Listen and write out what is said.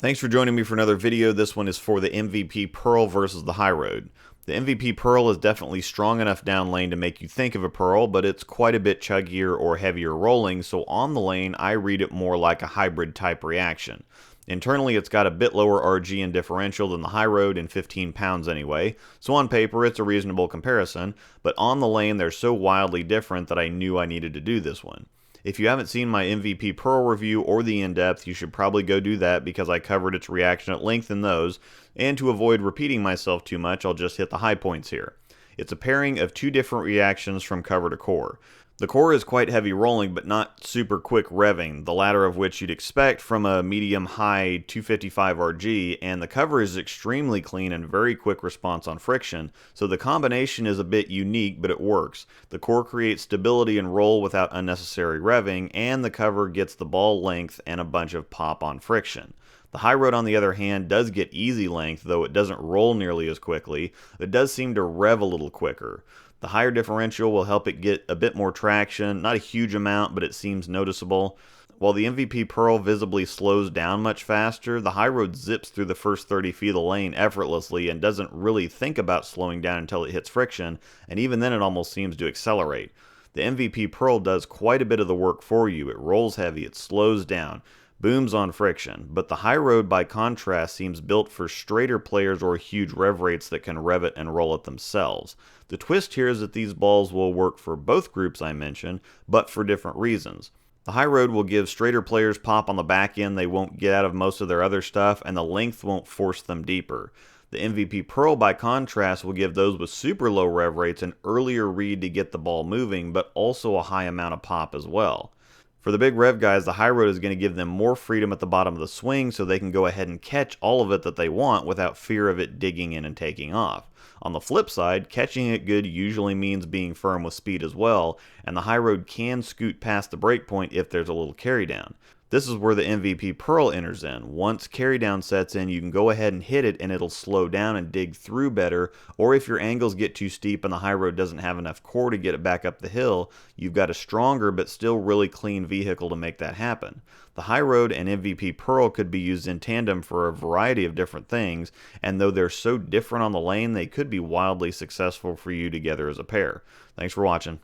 Thanks for joining me for another video. This one is for the MVP Pearl versus the High Road. The MVP Pearl is definitely strong enough down lane to make you think of a Pearl, but it's quite a bit chuggier or heavier rolling, so on the lane I read it more like a hybrid type reaction. Internally it's got a bit lower RG and differential than the High Road in 15 pounds anyway, so on paper it's a reasonable comparison, but on the lane they're so wildly different that I knew I needed to do this one. If you haven't seen my MVP Pearl review or the in-depth, you should probably go do that because I covered its reaction at length in those, and to avoid repeating myself too much, I'll just hit the high points here. It's a pairing of two different reactions from cover to core. The core is quite heavy rolling, but not super quick revving, the latter of which you'd expect from a medium-high 255 RG, and the cover is extremely clean and very quick response on friction, so the combination is a bit unique, but it works. The core creates stability and roll without unnecessary revving, and the cover gets the ball length and a bunch of pop on friction. The High Road, on the other hand, does get easy length, though it doesn't roll nearly as quickly. It does seem to rev a little quicker. The higher differential will help it get a bit more traction, not a huge amount, but it seems noticeable. While the MVP Pearl visibly slows down much faster, the High Road zips through the first 30 feet of the lane effortlessly and doesn't really think about slowing down until it hits friction, and even then it almost seems to accelerate. The MVP Pearl does quite a bit of the work for you. It rolls heavy, it slows down, booms on friction, but the High Road by contrast seems built for straighter players or huge rev rates that can rev it and roll it themselves. The twist here is that these balls will work for both groups I mentioned, but for different reasons. The High Road will give straighter players pop on the back end they won't get out of most of their other stuff, and the length won't force them deeper. The MVP Pearl, by contrast, will give those with super low rev rates an earlier read to get the ball moving, but also a high amount of pop as well. For the big rev guys, the High Road is going to give them more freedom at the bottom of the swing so they can go ahead and catch all of it that they want without fear of it digging in and taking off. On the flip side, catching it good usually means being firm with speed as well, and the High Road can scoot past the break point if there's a little carry down. This is where the MVP Pearl enters in. Once carry down sets in, you can go ahead and hit it and it'll slow down and dig through better, or if your angles get too steep and the High Road doesn't have enough core to get it back up the hill, you've got a stronger but still really clean vehicle to make that happen. The High Road and MVP Pearl could be used in tandem for a variety of different things, and though they're so different on the lane, they could be wildly successful for you together as a pair. Thanks for watching.